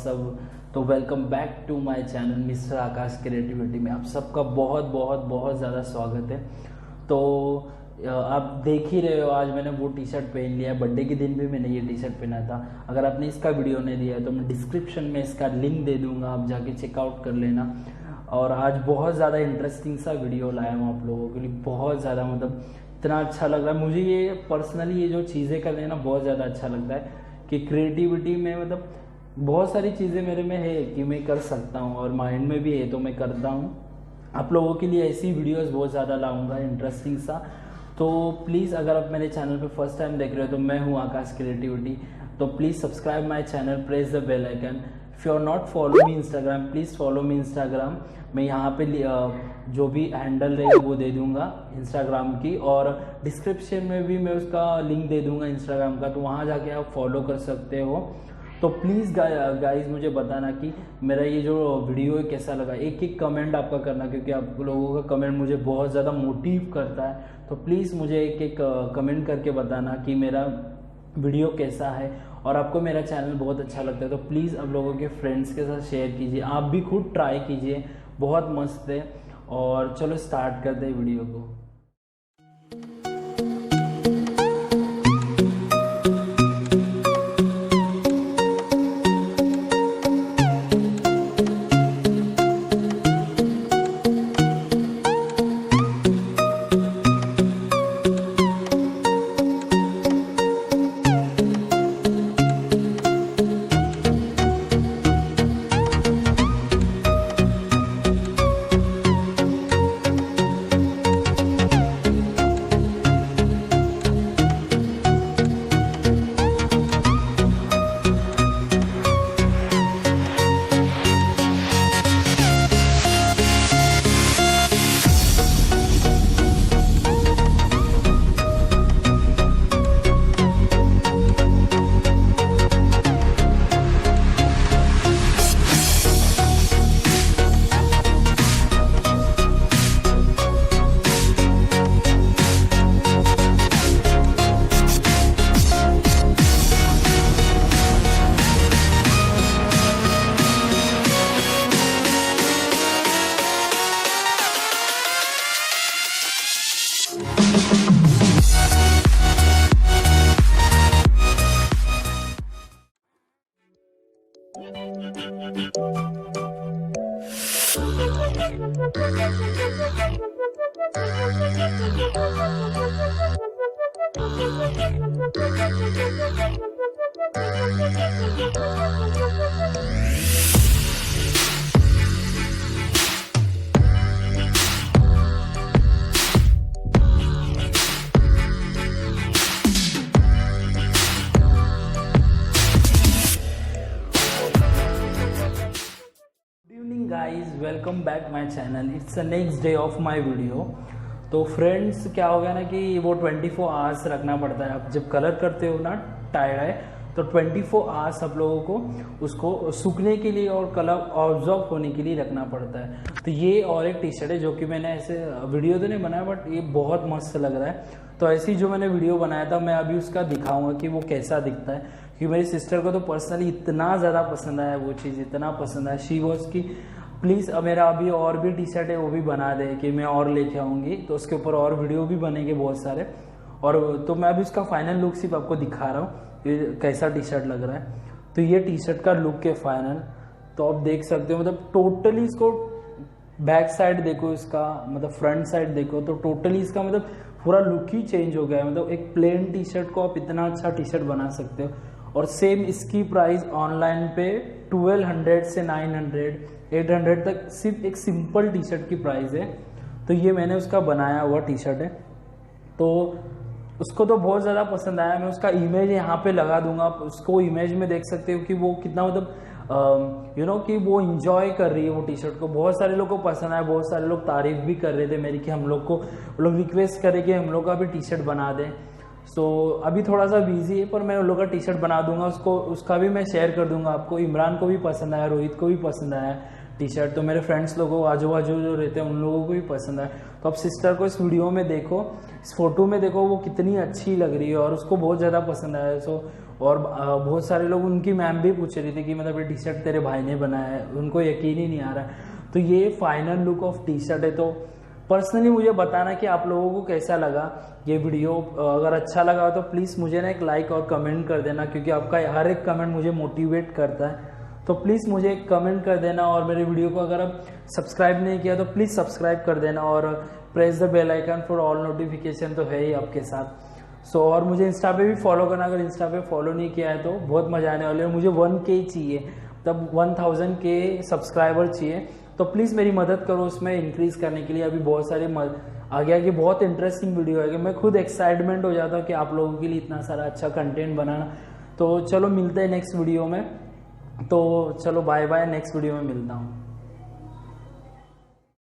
सब। तो welcome back to my channel mister Akash creativity में आप सबका बहुत बहुत बहुत ज़्यादा स्वागत है। तो आप देख ही रहे हो, आज मैंने वो टी शर्ट पहन लिया है। बर्थडे के दिन भी मैंने ये टी शर्ट पहना था। अगर आपने इसका वीडियो नहीं दिया है तो मैं डिस्क्रिप्शन में इसका लिंक दे दूंगा, आप जाके चेकआउट कर लेना। और आज बहुत ज़्यादा इंटरेस्टिंग सा वीडियो लाया हूँ आप लोगों के लिए। बहुत ज़्यादा मतलब इतना अच्छा लग रहा है मुझे। ये पर्सनली ये जो चीज़ें कर लेना बहुत ज़्यादा अच्छा लगता है कि क्रिएटिविटी में मतलब बहुत सारी चीज़ें मेरे में है कि मैं कर सकता हूँ और माइंड में भी है तो मैं करता हूँ। आप लोगों के लिए ऐसी वीडियोस बहुत ज़्यादा लाऊंगा इंटरेस्टिंग सा। तो प्लीज़ अगर आप मेरे चैनल पे फर्स्ट टाइम देख रहे हो तो मैं हूँ आकाश क्रिएटिविटी। तो please subscribe my channel, press the bell icon. If you are not follow me Instagram, please follow me Instagram. मैं यहाँ पे जो भी हैंडल रहेगी वो दे दूंगा इंस्टाग्राम की, और डिस्क्रिप्शन में भी मैं उसका लिंक दे दूंगा इंस्टाग्राम का, तो वहाँ जाके आप फॉलो कर सकते हो। तो प्लीज़ गाइज मुझे बताना कि मेरा ये जो वीडियो है कैसा लगा। एक एक कमेंट आपका करना, क्योंकि आप लोगों का कमेंट मुझे बहुत ज़्यादा मोटिव करता है। तो प्लीज़ मुझे एक एक कमेंट करके बताना कि मेरा वीडियो कैसा है और आपको मेरा चैनल बहुत अच्छा लगता है। तो प्लीज़ आप लोगों के फ्रेंड्स के साथ शेयर कीजिए, आप भी खुद ट्राई कीजिए, बहुत मस्त है। और चलो स्टार्ट करते हैं वीडियो को। Guys welcome back my channel. It's the next day of my video. तो फ्रेंड्स क्या हो गया ना कि वो 24 आवर्स रखना पड़ता है। आप जब कलर करते हो ना टाई तो 24 आवर्स आप लोगों को उसको सूखने के लिए और कलर ऑब्जॉर्व होने के लिए रखना पड़ता है। तो ये और एक टी शर्ट है जो कि मैंने ऐसे वीडियो तो नहीं बनाया बट ये बहुत मस्त लग रहा है। तो ऐसी जो मैंने वीडियो बनाया था मैं अभी उसका दिखाऊंगा कि वो कैसा दिखता है, क्योंकि मेरी सिस्टर को तो पर्सनली इतना ज़्यादा पसंद आया वो चीज़, इतना पसंद आया। शी वॉज की प्लीज़ मेरा अभी और भी टी शर्ट है वो भी बना दे कि मैं और लेके आऊँगी, तो उसके ऊपर और वीडियो भी बनेंगे बहुत सारे। और तो मैं अभी उसका फाइनल लुक सिर्फ आपको दिखा रहा हूँ ये कैसा टी शर्ट लग रहा है। तो ये टी शर्ट का लुक है फाइनल, तो आप देख सकते हो। मतलब टोटली इसको बैक साइड देखो, इसका मतलब फ्रंट साइड देखो, तो टोटली इसका मतलब पूरा लुक ही चेंज हो गया है। मतलब एक प्लेन टी शर्ट को आप इतना अच्छा टी शर्ट बना सकते हो। और सेम इसकी प्राइस ऑनलाइन पे 1200 से 900 800 तक सिर्फ एक सिंपल टी शर्ट की प्राइस है। तो ये मैंने उसका बनाया हुआ टी शर्ट है, तो उसको तो बहुत ज़्यादा पसंद आया। मैं उसका इमेज यहाँ पे लगा दूंगा, आप उसको इमेज में देख सकते हो कि वो कितना मतलब कि वो इंजॉय कर रही है वो टी शर्ट को। बहुत सारे लोग को पसंद आया, बहुत सारे लोग तारीफ भी कर रहे थे मेरी कि हम लोग रिक्वेस्ट करे कि हम लोग का भी टी शर्ट बना दें। सो अभी थोड़ा सा बिजी है पर मैं उन लोगों का टी शर्ट बना दूंगा, उसका भी मैं शेयर कर दूंगा आपको। इमरान को भी पसंद आया, रोहित को भी पसंद आया टी शर्ट, तो मेरे फ्रेंड्स लोगों को आजू बाजू जो रहते हैं उन लोगों को भी पसंद आया। तो आप सिस्टर को इस वीडियो में देखो इस फोटो में देखो वो कितनी अच्छी लग रही है और उसको बहुत ज़्यादा पसंद आया। सो और बहुत सारे लोग, उनकी मैम भी पूछ रही थी कि मतलब ये टी शर्ट तेरे भाई ने बनाया है, उनको यकीन ही नहीं आ रहा है। तो ये final look of T shirt है। तो पर्सनली मुझे बताना कि आप लोगों को कैसा लगा ये वीडियो। अगर अच्छा लगा तो प्लीज़ मुझे ना एक लाइक और कमेंट कर देना, क्योंकि आपका हर एक कमेंट मुझे मोटिवेट करता है। तो प्लीज़ मुझे एक कमेंट कर देना, और मेरे वीडियो को अगर आप सब्सक्राइब नहीं किया तो प्लीज़ सब्सक्राइब कर देना, और press the bell icon for all notification तो है ही आपके साथ। सो और मुझे इंस्टा पे भी फॉलो करना, अगर इंस्टा पे फॉलो नहीं किया है तो बहुत मजा आने वाले है। मुझे 1K चाहिए, तब 1000 के सब्सक्राइबर चाहिए। तो प्लीज़ मेरी मदद करो उसमें इंक्रीज करने के लिए। अभी बहुत सारे आगे आगे बहुत इंटरेस्टिंग वीडियो है कि मैं खुद एक्साइटमेंट हो जाता हूँ कि आप लोगों के लिए इतना सारा अच्छा कंटेंट बनाना। तो चलो मिलते हैं नेक्स्ट वीडियो में। तो चलो बाय बाय, नेक्स्ट वीडियो में मिलता हूँ।